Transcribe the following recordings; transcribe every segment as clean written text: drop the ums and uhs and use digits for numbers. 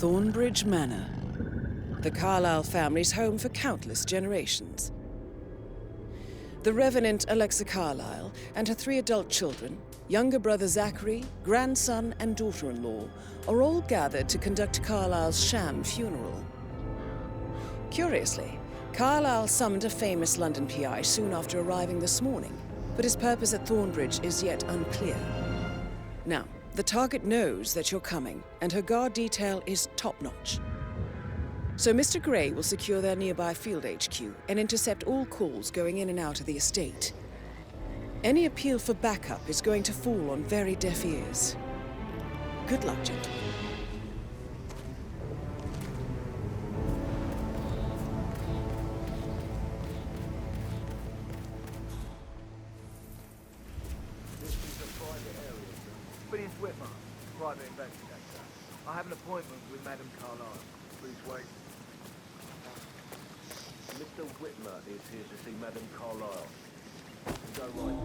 Thornbridge Manor, the Carlyle family's home for countless generations. The Revenant Alexa Carlyle and her 3 adult children, younger brother Zachary, grandson and daughter-in-law, are all gathered to conduct Carlyle's sham funeral. Curiously, Carlyle summoned a famous London PI soon after arriving this morning, but his purpose at Thornbridge is yet unclear. Now, the target knows that you're coming, and her guard detail is top-notch. So Mr. Gray will secure their nearby field HQ and intercept all calls going in and out of the estate. Any appeal for backup is going to fall on very deaf ears. Good luck, gentlemen. Phineas Whitman, private investigator. I have an appointment with Madame Carlyle. Please wait. Mr. Whitmer is here to see Madame Carlyle. Go right.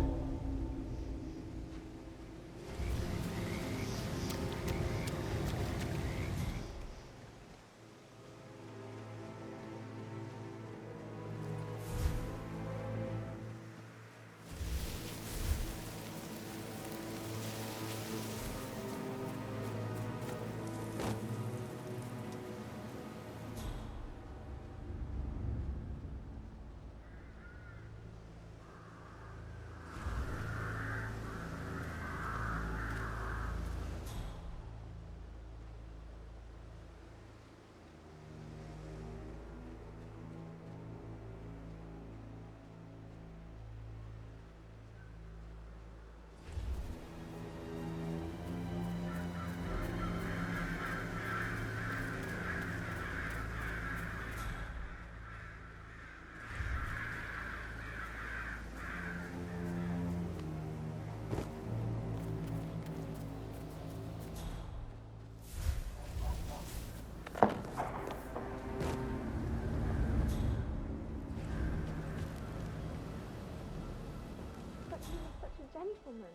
Gentleman.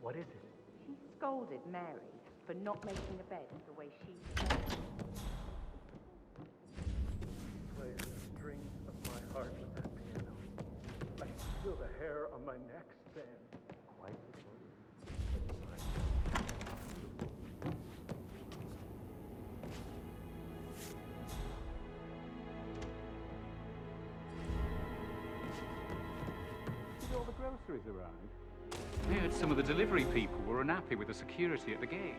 What is it? She scolded Mary for not making a bed the way she said. Plays the strings of my heart with that piano. I can feel the hair on my neck stand. Quite the Did all the groceries arrive? I heard some of the delivery people were unhappy with the security at the gate.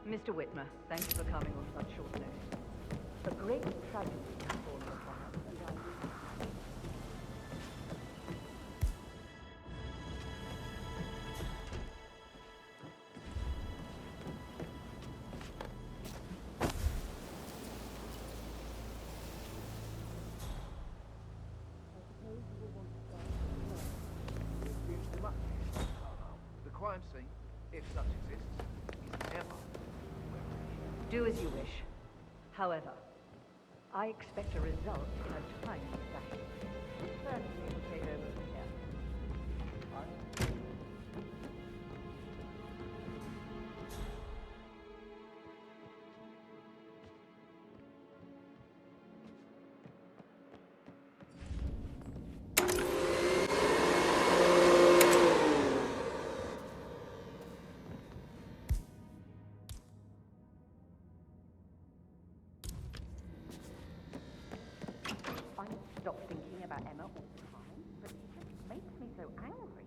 Mr. Whitmer, thank you for coming on such short notice. A great tragedy has fallen upon us, and The crime scene, if such exists, is never. do as you wish. However, I expect a result in a timely fashion. First, we will take over from here. I stop thinking about Emma all the time, but she just makes me so angry.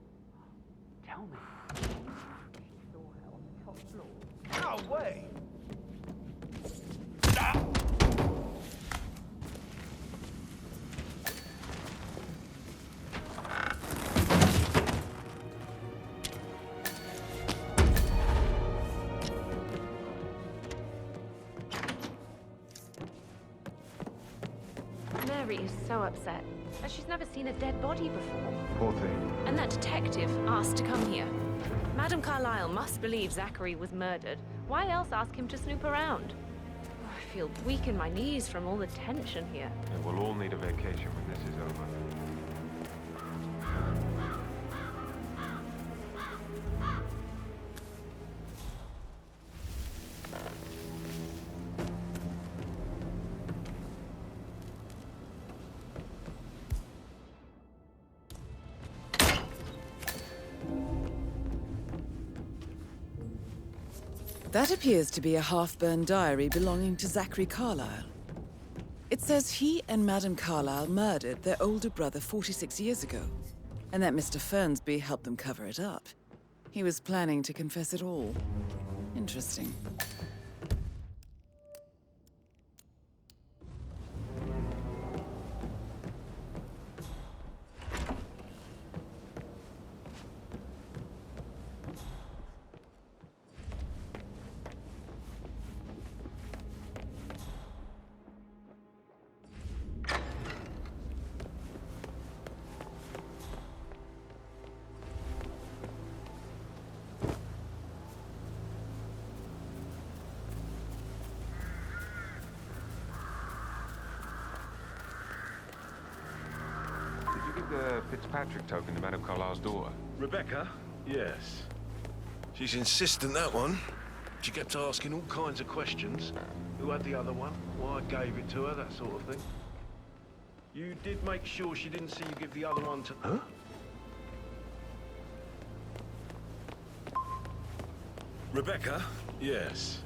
Tell me. She saw her on the top floor. No way! Mary is so upset, but she's never seen a dead body before. Poor thing. And that detective asked to come here. Madame Carlyle must believe Zachary was murdered. Why else ask him to snoop around? I feel weak in my knees from all the tension here. And we'll all need a vacation when this is over. That appears to be a half-burned diary belonging to Zachary Carlyle. It says he and Madame Carlyle murdered their older brother 46 years ago, and that Mr. Fernsby helped them cover it up. He was planning to confess it all. Interesting. The Fitzpatrick token to Madame Carlyle's daughter. Rebecca? Yes. She's insistent, that one. She kept asking all kinds of questions. Who had the other one? Why I gave it to her, that sort of thing. You did make sure she didn't see you give the other one to... Huh? Rebecca? Yes.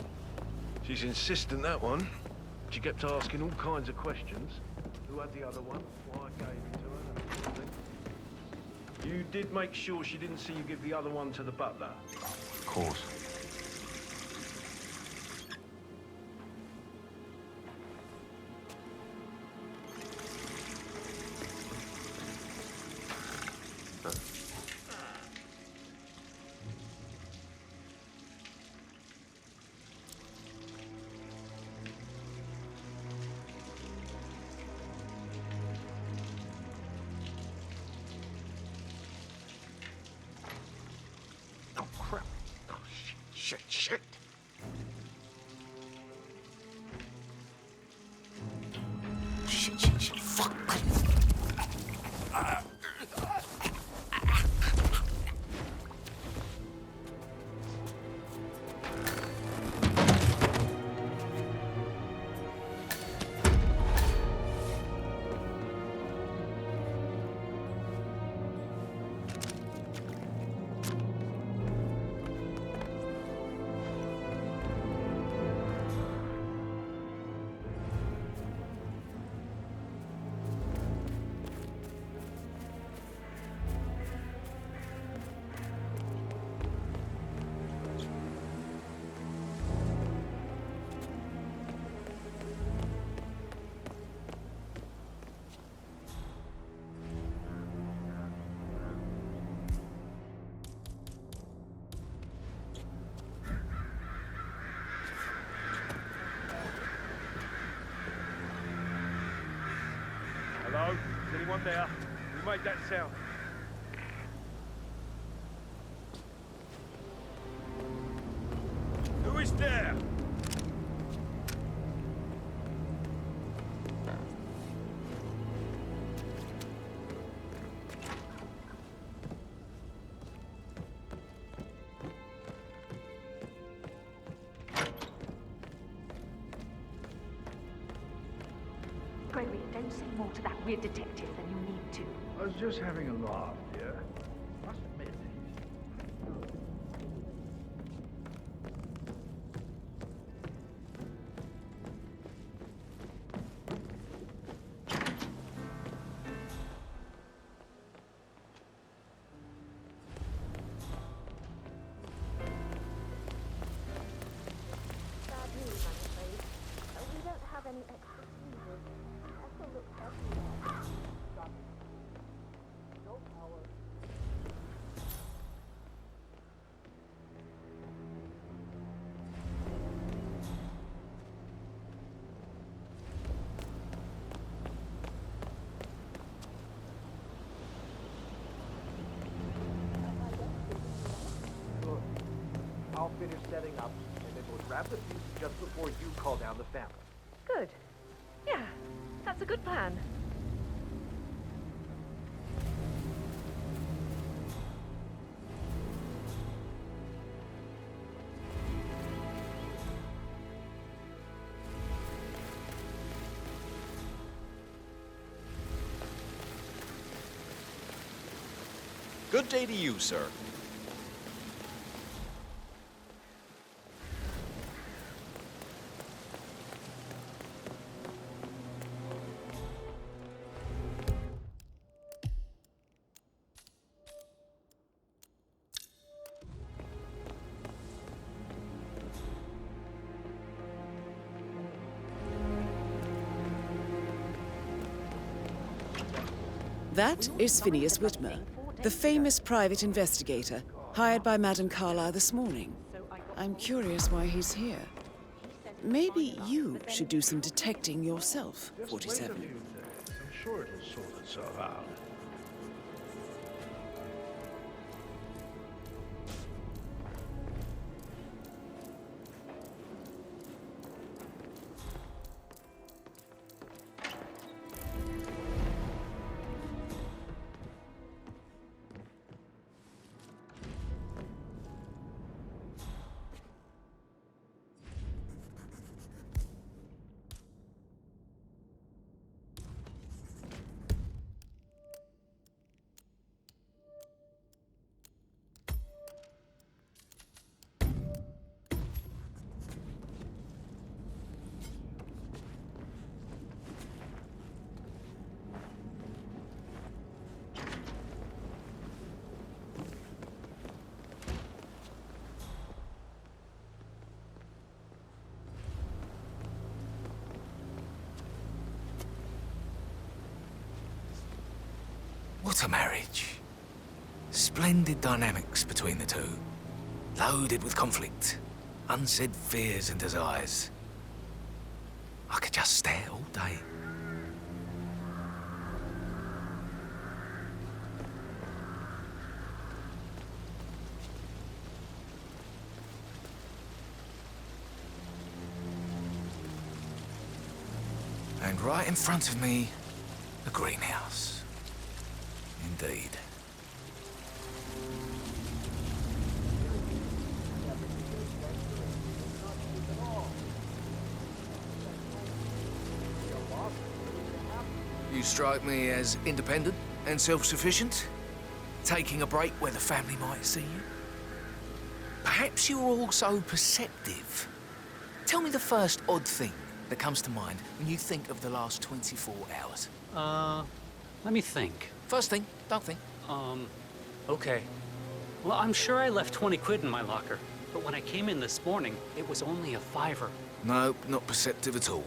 She's insistent, that one. She kept asking all kinds of questions. Who had the other one? Why I gave it to her, that sort of thing. You did make sure she didn't see you give the other one to the butler? Of course. Oh, crap. Oh, shit. Shit, fuck. Hello? Is anyone there? Who made that sound? Who is there? We're detectives and you need to. I was just having a laugh, dear. Must admit. Bad news, I'm afraid. We don't have any extra fuses. Ethel looks everywhere. No power. Look, I'll finish setting up, and then we'll grab the fuses just before you call down the family. Good. Yeah, that's a good plan. Good day to you, sir. That is Phineas Whitmer, the famous private investigator hired by Madame Carlyle this morning. I'm curious why he's here. Maybe you should do some detecting yourself, Just 47. wait a few days. I'm sure it'll sort itself out. What a marriage. Splendid dynamics between the two. Loaded with conflict, unsaid fears and desires. I could just stare all day. And right in front of me, a greenhouse. Indeed. You strike me as independent and self-sufficient, taking a break where the family might see you. Perhaps you're also perceptive. Tell me the first odd thing that comes to mind when you think of the last 24 hours. Let me think. First thing, don't think. Okay. Well, I'm sure I left 20 quid in my locker, but when I came in this morning, it was only a $5. No, not perceptive at all.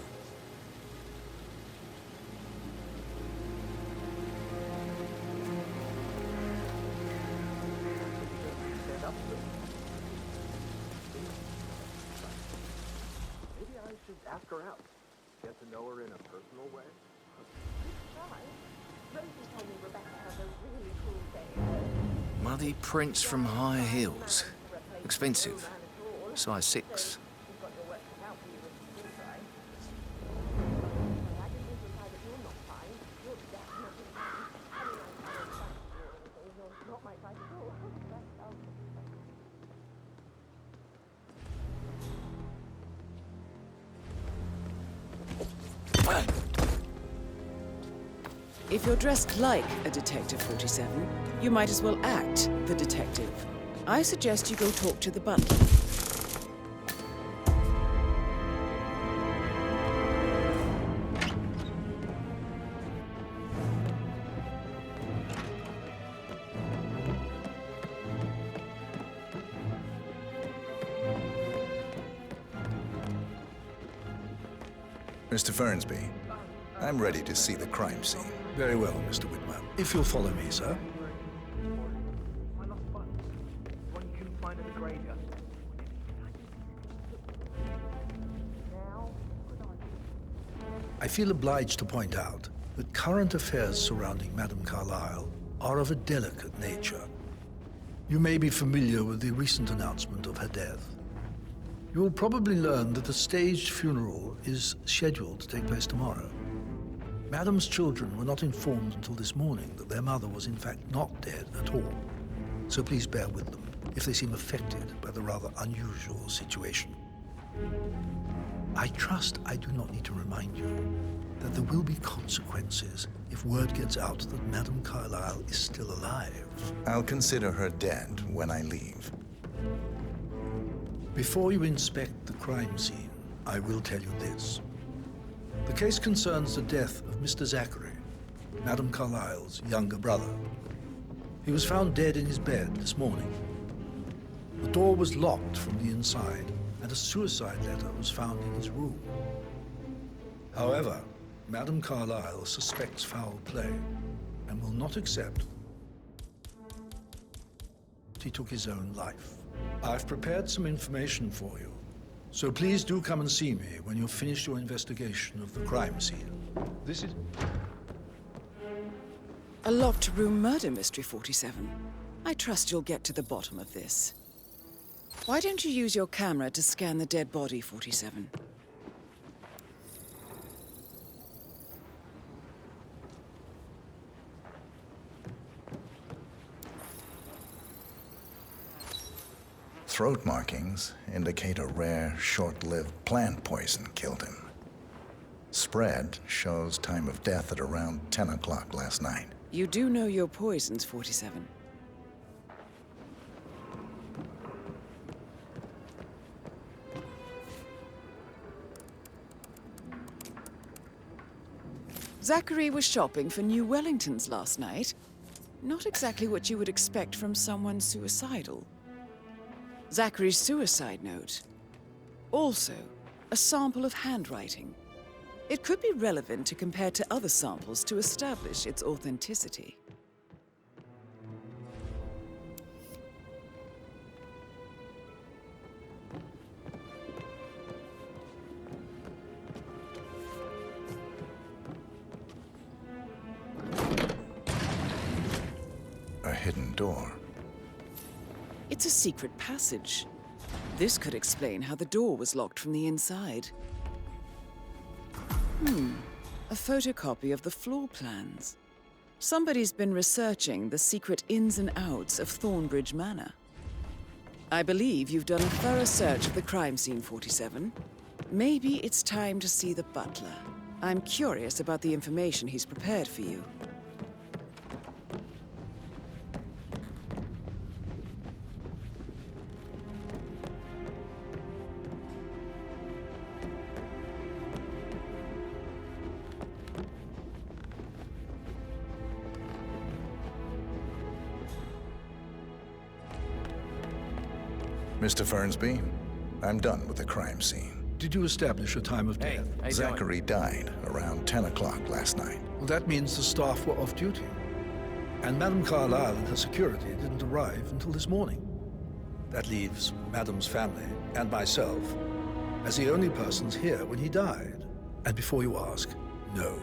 Stand up to it. Maybe I should ask her out. Get to know her in a personal way. Rosie told me Rebecca has a really cool thing. Muddy prints from high heels. Expensive. Size 6. You've got your work cut out for you with the school try. I didn't imply that you're not fine. You're definitely fine. I mean, I'm not fine or anything. You're not my type at all. If you're dressed like a Detective 47, you might as well act the detective. I suggest you go talk to the butler. Mr. Fernsby, I'm ready to see the crime scene. Very well, Mr. Whitman. If you'll follow me, sir. My lost button. The one you couldn't find in the graveyard. I feel obliged to point out that current affairs surrounding Madame Carlyle are of a delicate nature. You may be familiar with the recent announcement of her death. You will probably learn that a staged funeral is scheduled to take place tomorrow. Madame's children were not informed until this morning that their mother was in fact not dead at all. So please bear with them if they seem affected by the rather unusual situation. I trust I do not need to remind you that there will be consequences if word gets out that Madame Carlyle is still alive. I'll consider her dead when I leave. Before you inspect the crime scene, I will tell you this. The case concerns the death of Mr. Zachary, Madame Carlyle's younger brother. He was found dead in his bed this morning. The door was locked from the inside, and a suicide letter was found in his room. However, Madame Carlyle suspects foul play and will not accept that he took his own life. I've prepared some information for you, so please do come and see me when you've finished your investigation of the crime scene. This is... A locked room murder mystery, 47. I trust you'll get to the bottom of this. Why don't you use your camera to scan the dead body, 47? Throat markings indicate a rare, short-lived plant poison killed him. Spread shows time of death at around 10 o'clock last night. You do know your poisons, 47. Zachary was shopping for New Wellingtons last night. Not exactly what you would expect from someone suicidal. Zachary's suicide note. Also, a sample of handwriting. It could be relevant to compare to other samples to establish its authenticity. A hidden door. It's a secret passage. This could explain how the door was locked from the inside. A photocopy of the floor plans. Somebody's been researching the secret ins and outs of Thornbridge Manor. I believe you've done a thorough search of the crime scene, 47. Maybe it's time to see the butler. I'm curious about the information he's prepared for you. Mr. Fernsby, I'm done with the crime scene. Did you establish a time of death? Zachary died around 10 o'clock last night. Well, that means the staff were off duty. And Madame Carlyle and her security didn't arrive until this morning. That leaves Madame's family and myself as the only persons here when he died. And before you ask, no,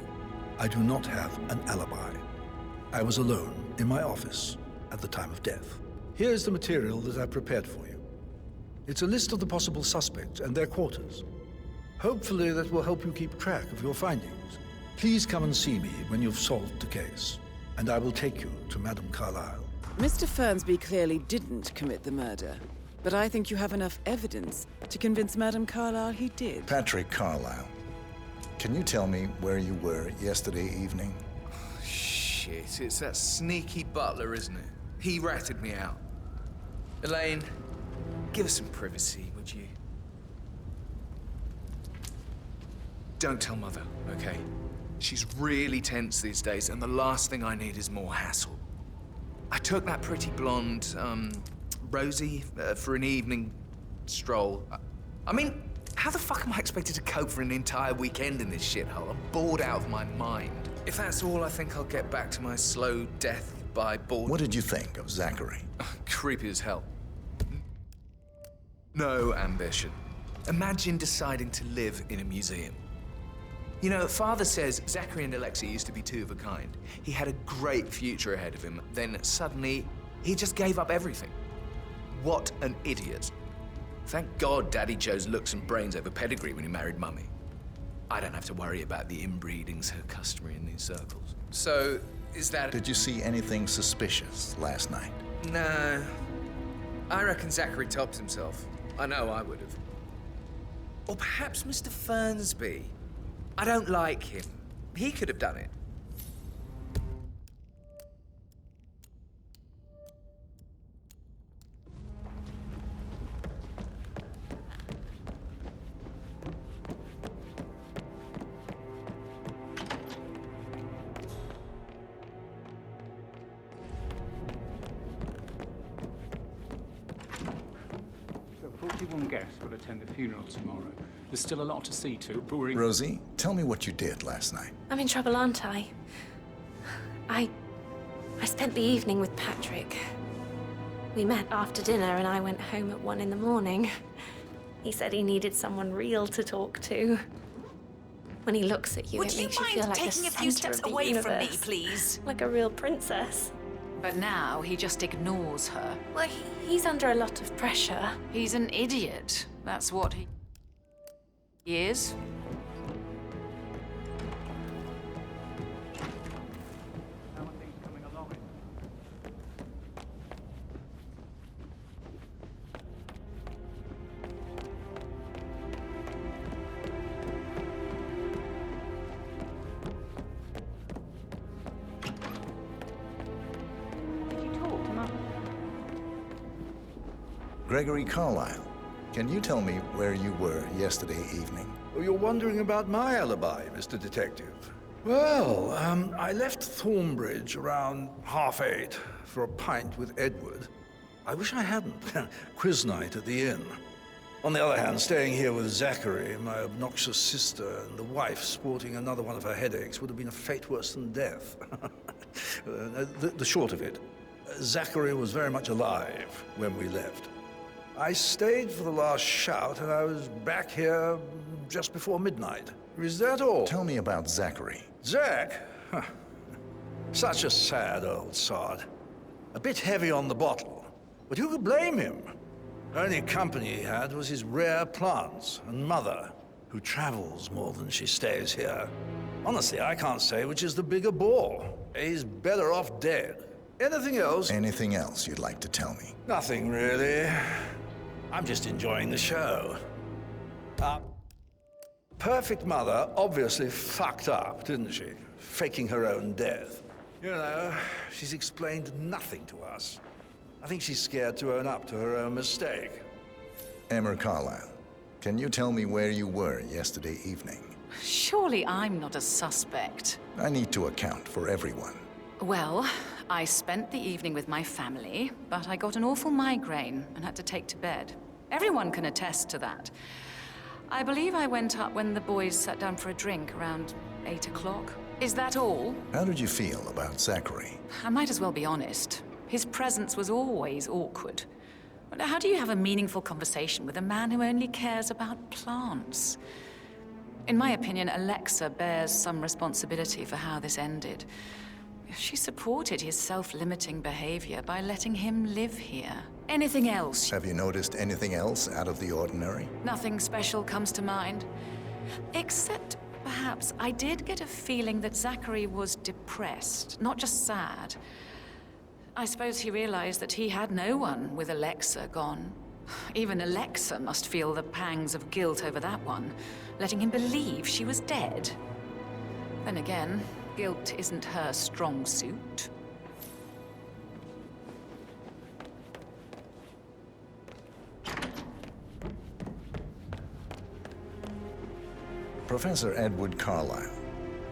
I do not have an alibi. I was alone in my office at the time of death. Here's the material that I've prepared for you. It's a list of the possible suspects and their quarters. Hopefully that will help you keep track of your findings. Please come and see me when you've solved the case, and I will take you to Madame Carlyle. Mr. Fernsby clearly didn't commit the murder, but I think you have enough evidence to convince Madame Carlyle he did. Patrick Carlyle, can you tell me where you were yesterday evening? shit. It's that sneaky butler, isn't it? He ratted me out. Elaine, give us some privacy, would you? Don't tell Mother, okay? She's really tense these days, and the last thing I need is more hassle. I took that pretty blonde, Rosie, for an evening stroll. I mean, how the fuck am I expected to cope for an entire weekend in this shithole? I'm bored out of my mind. If that's all, I think I'll get back to my slow death by boredom. What did you think of Zachary? Creepy as hell. No ambition. Imagine deciding to live in a museum. You know, Father says Zachary and Alexa used to be two of a kind. He had a great future ahead of him. Then suddenly, he just gave up everything. What an idiot. Thank God Daddy chose looks and brains over pedigree when he married Mummy. I don't have to worry about the inbreeding so customary in these circles. So, is that... Did you see anything suspicious last night? No. I reckon Zachary tops himself. I know I would have. Or perhaps Mr. Fernsby. I don't like him. He could have done it. So 41 guests will attend the funeral tomorrow. There's still a lot to see to, but we're... Rosie, tell me what you did last night. I'm in trouble, aren't I? I spent the evening with Patrick. We met after dinner and I went home at 1 in the morning. He said he needed someone real to talk to. When he looks at you, Would it you makes you mind feel like taking the a few center steps of the away from me, universe. please? Like a real princess. But now he just ignores her. Well, he's under a lot of pressure. He's an idiot. That's what he is. How are things coming along? Did you talk to Mum? Gregory Carlyle, can you tell me where you were yesterday evening? Oh, you're wondering about my alibi, Mr. Detective. Well, I left Thornbridge around 8:30 for a pint with Edward. I wish I hadn't. Quiz night at the inn. On the other hand, staying here with Zachary, my obnoxious sister, and the wife sporting another one of her headaches would have been a fate worse than death. The short of it, Zachary was very much alive when we left. I stayed for the last shout, and I was back here just before midnight. Is that all? Tell me about Zachary. Zach? Huh. Such a sad old sod. A bit heavy on the bottle, but who could blame him? Only company he had was his rare plants and Mother, who travels more than she stays here. Honestly, I can't say which is the bigger bore. He's better off dead. Anything else? Anything else you'd like to tell me? Nothing, really. I'm just enjoying the show. Perfect Mother obviously fucked up, didn't she? Faking her own death. You know, she's explained nothing to us. I think she's scared to own up to her own mistake. Emmer Carlyle, can you tell me where you were yesterday evening? Surely I'm not a suspect. I need to account for everyone. Well, I spent the evening with my family, but I got an awful migraine and had to take to bed. Everyone can attest to that. I believe I went up when the boys sat down for a drink around 8 o'clock. Is that all? How did you feel about Zachary? I might as well be honest. His presence was always awkward. But how do you have a meaningful conversation with a man who only cares about plants? In my opinion, Alexa bears some responsibility for how this ended. She supported his self-limiting behavior by letting him live here. Anything else? Have you noticed anything else out of the ordinary? Nothing special comes to mind. Except, perhaps, I did get a feeling that Zachary was depressed, not just sad. I suppose he realized that he had no one with Alexa gone. Even Alexa must feel the pangs of guilt over that one, letting him believe she was dead. Then again, Guilt isn't her strong suit. Professor Edward Carlyle,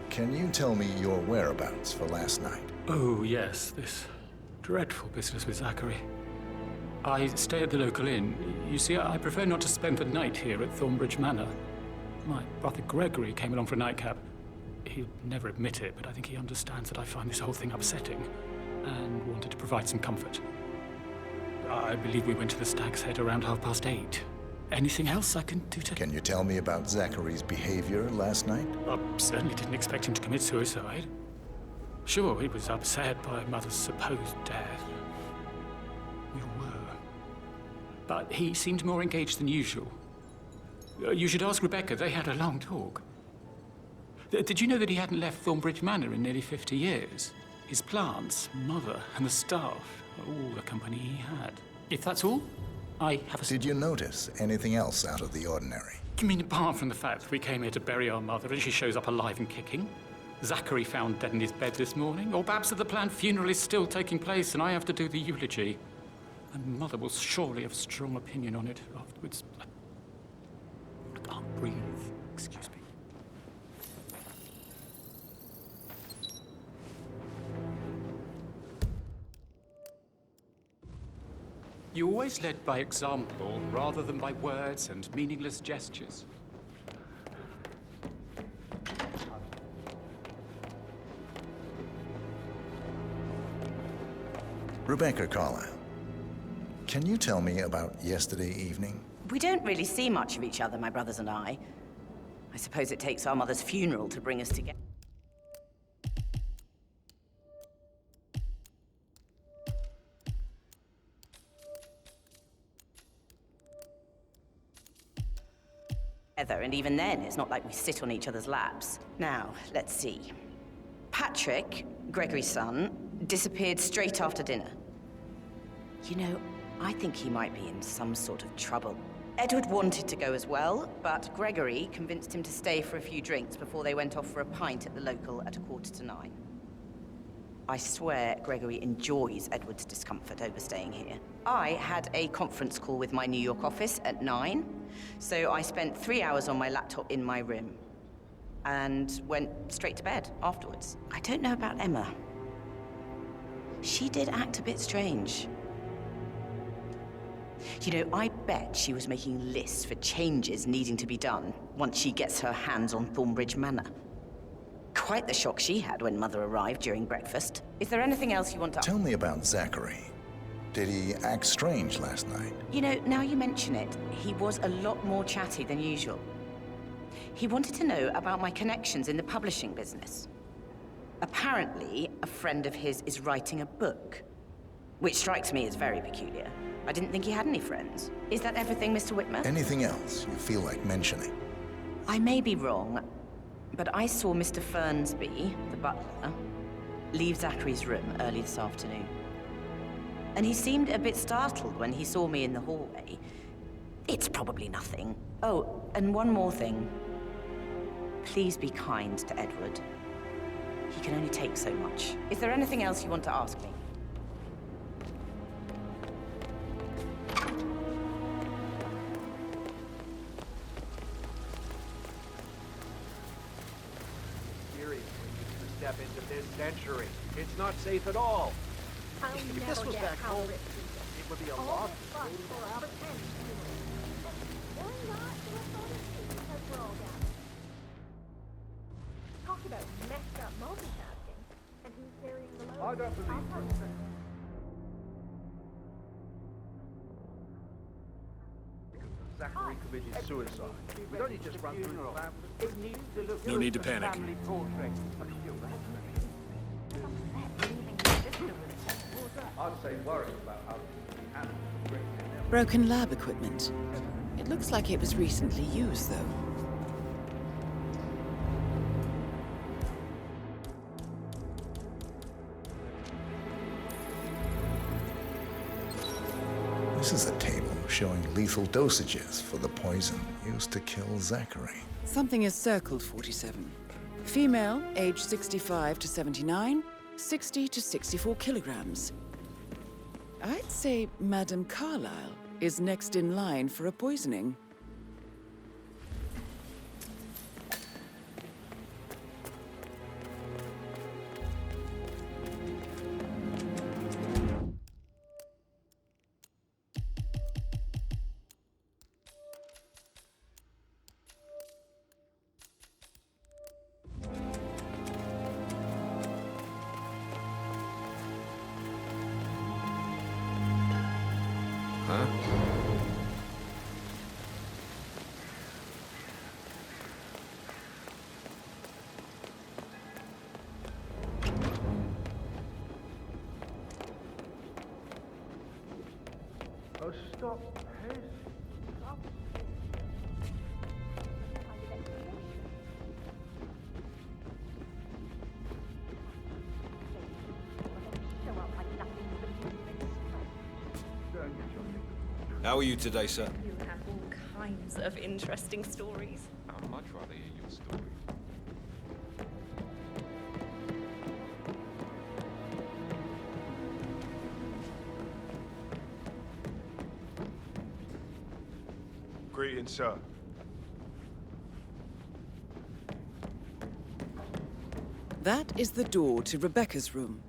can you tell me your whereabouts for last night? Oh, yes, this dreadful business with Zachary. I stay at the local inn. You see, I prefer not to spend the night here at Thornbridge Manor. My brother Gregory came along for a nightcap. He'll never admit it, but I think he understands that I find this whole thing upsetting and wanted to provide some comfort. I believe we went to the Stag's Head around 8:30. Anything else I can do to... Can you tell me about Zachary's behavior last night? I certainly didn't expect him to commit suicide. Sure, he was upset by Mother's supposed death. We were. But he seemed more engaged than usual. You should ask Rebecca. They had a long talk. Did you know that he hadn't left Thornbridge Manor in nearly 50 years? His plants, Mother, and the staff, all the company he had. If that's all, I have a... Did you notice anything else out of the ordinary? You mean apart from the fact that we came here to bury our mother and she shows up alive and kicking? Zachary found dead in his bed this morning? Or perhaps that the planned funeral is still taking place and I have to do the eulogy? And Mother will surely have a strong opinion on it afterwards. I can't breathe. Excuse me. You always led by example rather than by words and meaningless gestures. Rebecca Carlyle, can you tell me about yesterday evening? We don't really see much of each other, my brothers and I. I suppose it takes our mother's funeral to bring us together. And even then, it's not like we sit on each other's laps. Now, let's see. Patrick, Gregory's son, disappeared straight after dinner. You know, I think he might be in some sort of trouble. Edward wanted to go as well, but Gregory convinced him to stay for a few drinks before they went off for a pint at the local at 9:15. I swear Gregory enjoys Edward's discomfort over staying here. I had a conference call with my New York office at 9, so I spent 3 hours on my laptop in my room and went straight to bed afterwards. I don't know about Emma. She did act a bit strange. You know, I bet she was making lists for changes needing to be done once she gets her hands on Thornbridge Manor. Quite the shock she had when Mother arrived during breakfast. Is there anything else you want to... Tell me about Zachary. Did he act strange last night? You know, now you mention it, he was a lot more chatty than usual. He wanted to know about my connections in the publishing business. Apparently, a friend of his is writing a book, which strikes me as very peculiar. I didn't think he had any friends. Is that everything, Mr. Whitmer? Anything else you feel like mentioning? I may be wrong, but I saw Mr. Fernsby, the butler, leave Zachary's room early this afternoon. And he seemed a bit startled when he saw me in the hallway. It's probably nothing. Oh, and one more thing. Please be kind to Edward. He can only take so much. Is there anything else you want to ask me? Step into this century. It's not safe at all. If this was back home, it would be a lot. Talk about messed up multitasking. And who's carrying the load? I don't believe you. Zachary committed suicide. We'd only just run through the family. It needs to look No need to panic. I'd say worry about how Broken lab equipment. It looks like it was recently used, though. This is a table showing lethal dosages for the poison used to kill Zachary. Something is circled 47. Female, age 65 to 79, 60 to 64 kilograms. I'd say Madame Carlyle is next in line for a poisoning. Huh? Oh, stop. Hey, stop. How are you today, sir? You have all kinds of interesting stories. I'd much rather hear your story. Greetings, sir. That is the door to Rebecca's room.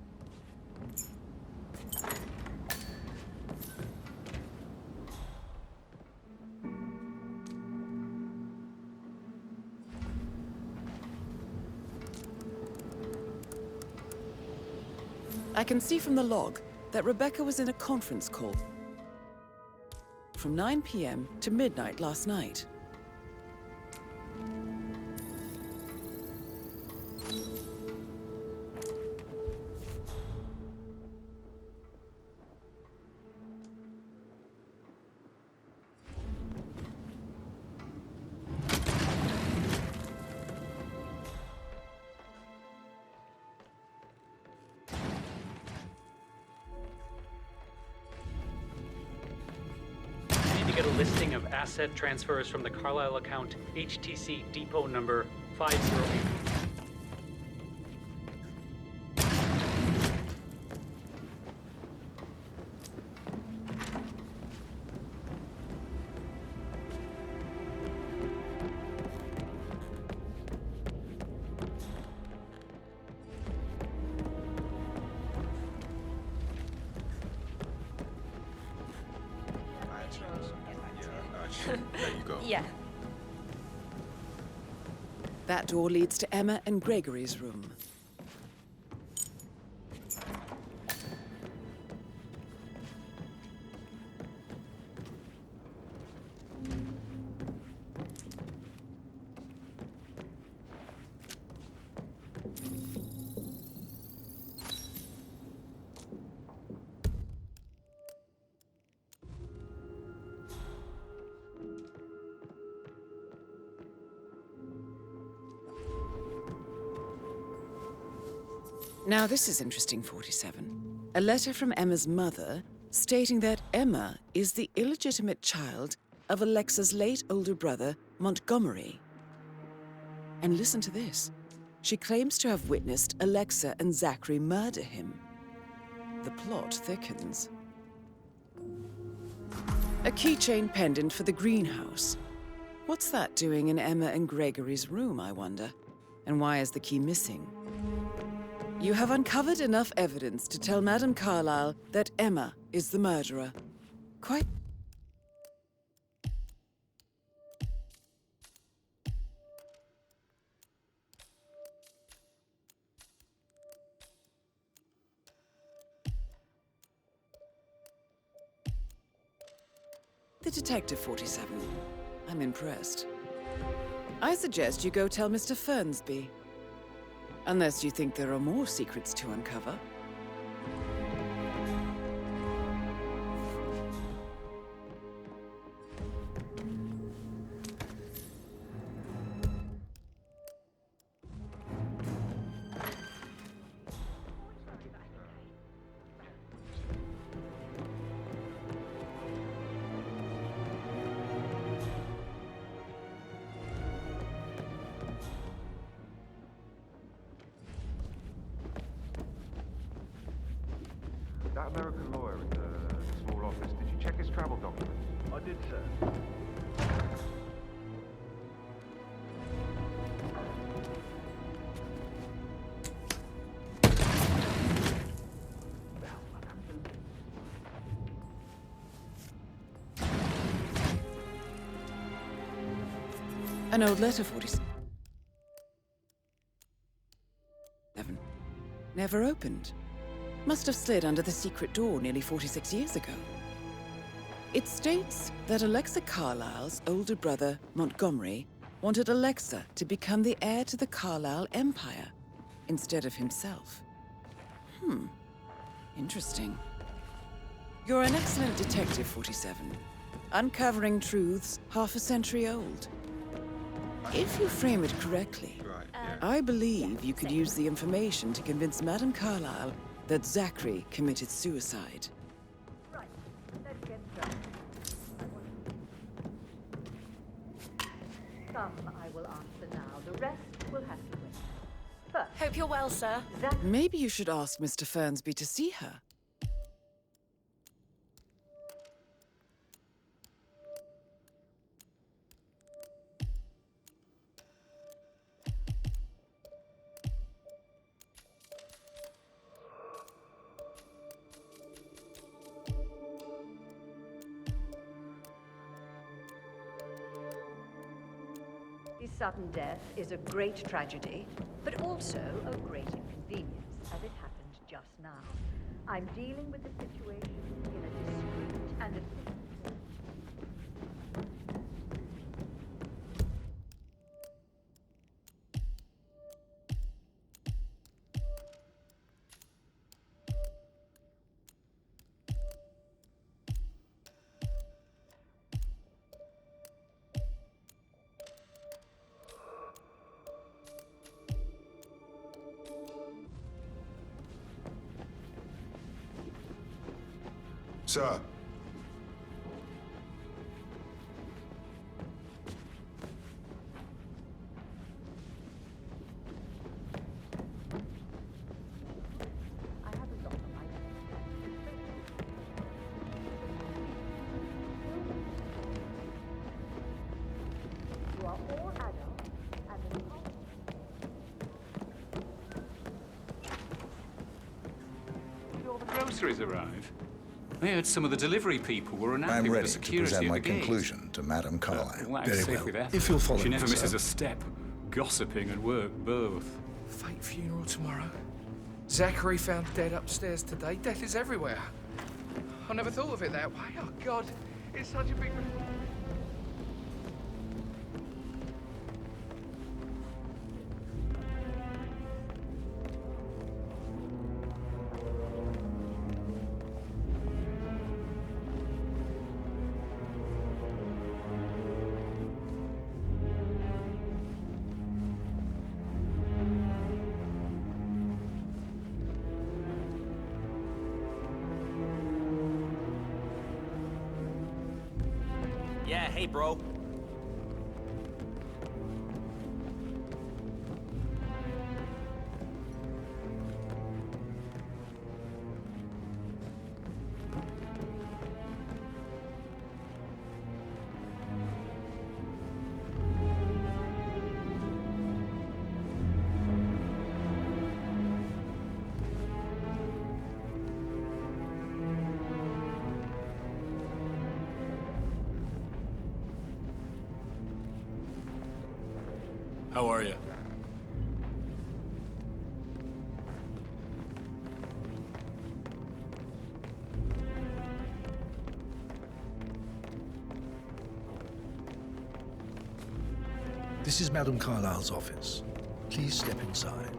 I can see from the log that Rebecca was in a conference call from 9 p.m. to midnight last night. Get a listing of asset transfers from the Carlisle account, HTC depot number 508. There you go. Yeah. That door leads to Emma and Gregory's room. Now this is interesting, 47. A letter from Emma's mother stating that Emma is the illegitimate child of Alexa's late older brother, Montgomery. And listen to this. She claims to have witnessed Alexa and Zachary murder him. The plot thickens. A keychain pendant for the greenhouse. What's that doing in Emma and Gregory's room, I wonder? And why is the key missing? You have uncovered enough evidence to tell Madame Carlyle that Emma is the murderer. Quite... The detective, 47. I'm impressed. I suggest you go tell Mr. Fernsby. Unless you think there are more secrets to uncover. That American lawyer in the small office, did you check his travel documents? I did, sir. An old letter, 47. Never opened. Must have slid under the secret door nearly 46 years ago. It states that Alexa Carlisle's older brother, Montgomery, wanted Alexa to become the heir to the Carlisle Empire instead of himself. Interesting. You're an excellent detective, 47. Uncovering truths half a century old. If you frame it correctly, I believe you could use the information to convince Madame Carlisle that Zachary committed suicide. Right, let's get started. Some I will answer now. The rest will have to wait. First, Hope you're well, sir. Maybe you should ask Mr. Fernsby to see her. his sudden death is a great tragedy, but also a great inconvenience, as it happened just now. I'm dealing with the situation in a discreet and efficient way. Sir. You are all adults, and the Did all the groceries arrive? I heard some of the delivery people were unhappy I'm with ready the to security present of my the gate. conclusion to Madame Carlisle. Very well. With that. If you'll follow She me, never misses sir. a step. Gossiping and work both. Fake funeral tomorrow. Zachary found dead upstairs today. Death is everywhere. I never thought of it that way. Oh, God. It's such a big... Yeah, hey, bro. How are you? This is Madame Carlisle's office. Please step inside.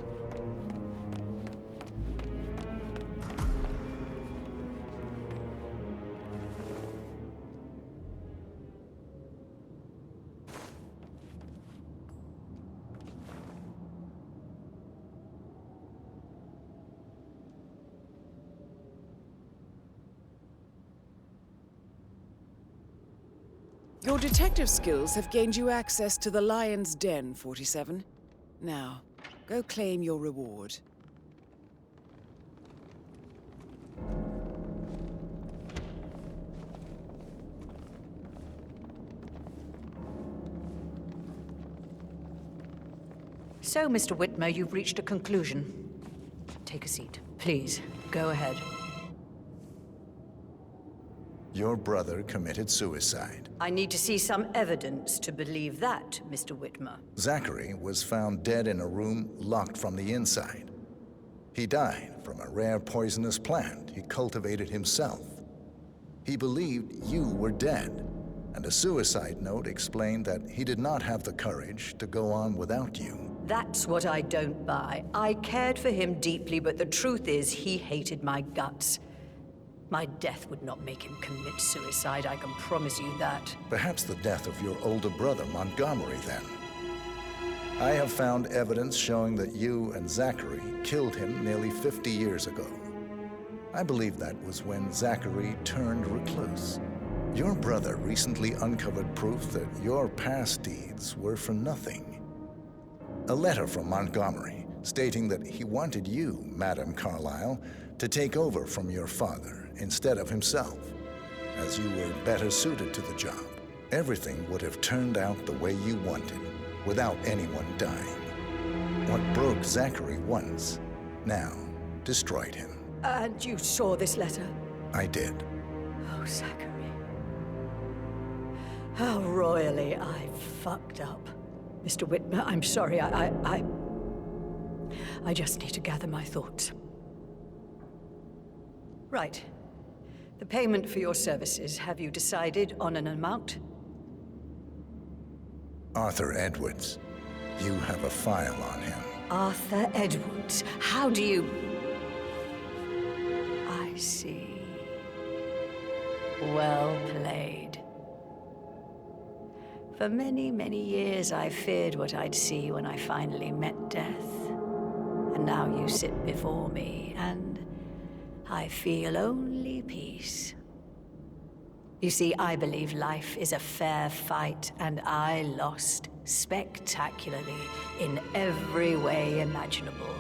Your detective skills have gained you access to the Lion's Den, 47. Now, go claim your reward. So, Mr. Whitmer, you've reached a conclusion. Take a seat. Please, go ahead. Your brother committed suicide. I need to see some evidence to believe that, Mr. Whitmer. Zachary was found dead in a room locked from the inside. He died from a rare poisonous plant he cultivated himself. He believed you were dead, and a suicide note explained that he did not have the courage to go on without you. That's what I don't buy. I cared for him deeply, but the truth is he hated my guts. My death would not make him commit suicide, I can promise you that. Perhaps the death of your older brother, Montgomery, then. I have found evidence showing that you and Zachary killed him nearly 50 years ago. I believe that was when Zachary turned recluse. Your brother recently uncovered proof that your past deeds were for nothing. A letter from Montgomery stating that he wanted you, Madam Carlyle, to take over from your father instead of himself, as you were better suited to the job. Everything would have turned out the way you wanted, without anyone dying. What broke Zachary once, now destroyed him. And you saw this letter? I did. Oh, Zachary. How royally I fucked up. Mr. Whitmer, I'm sorry, I just need to gather my thoughts. Right. The payment for your services, have you decided on an amount? Arthur Edwards. You have a file on him. Arthur Edwards. How do you... I see. Well played. For many, many years, I feared what I'd see when I finally met death. And now you sit before me, and I feel only peace. You see, I believe life is a fair fight, and I lost spectacularly in every way imaginable.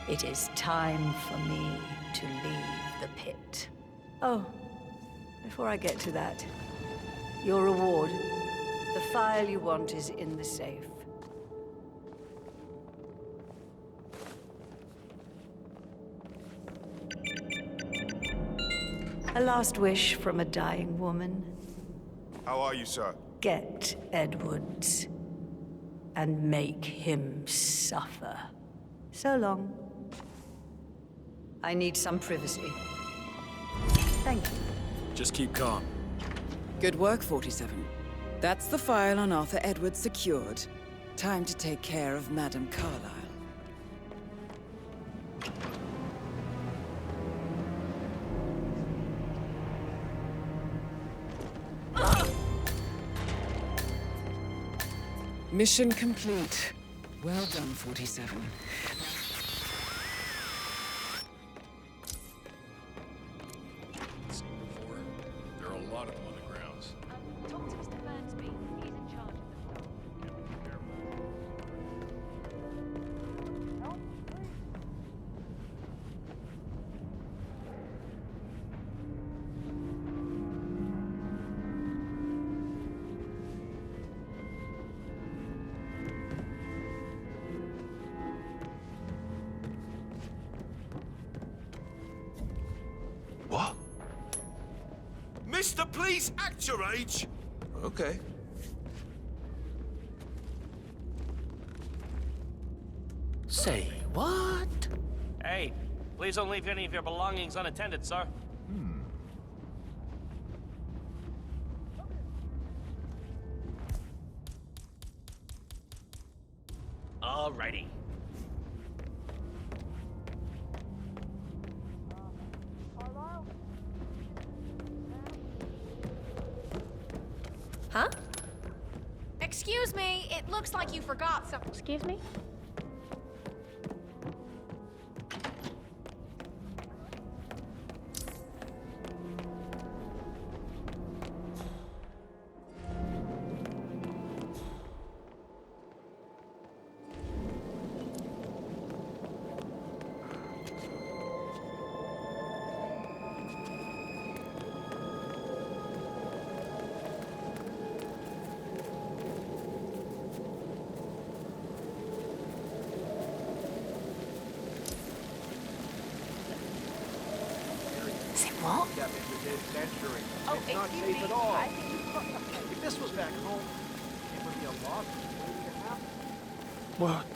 It is time for me to leave the pit. Oh, before I get to that, your reward. The file you want is in the safe. A last wish from a dying woman. How are you, sir? Get Edwards and make him suffer. So long. I need some privacy. Thank you. Just keep calm. Good work, 47. That's the file on Arthur Edwards secured. Time to take care of Madam Carlyle. Mission complete. Well done, 47. Seen before. There are a lot of them on the grounds. Talk to Mr. Burnsby. He's in charge of the What? Mister, please act your age! Okay. Say what? Hey, please don't leave any of your belongings unattended, sir. Alrighty. Huh? Excuse me, it looks like you forgot something. Excuse me? Is it what? Step into this century. Oh, It's not excuse safe me. at all. I think you've got something. If this was back home, it would be a lot waiting to happen. What?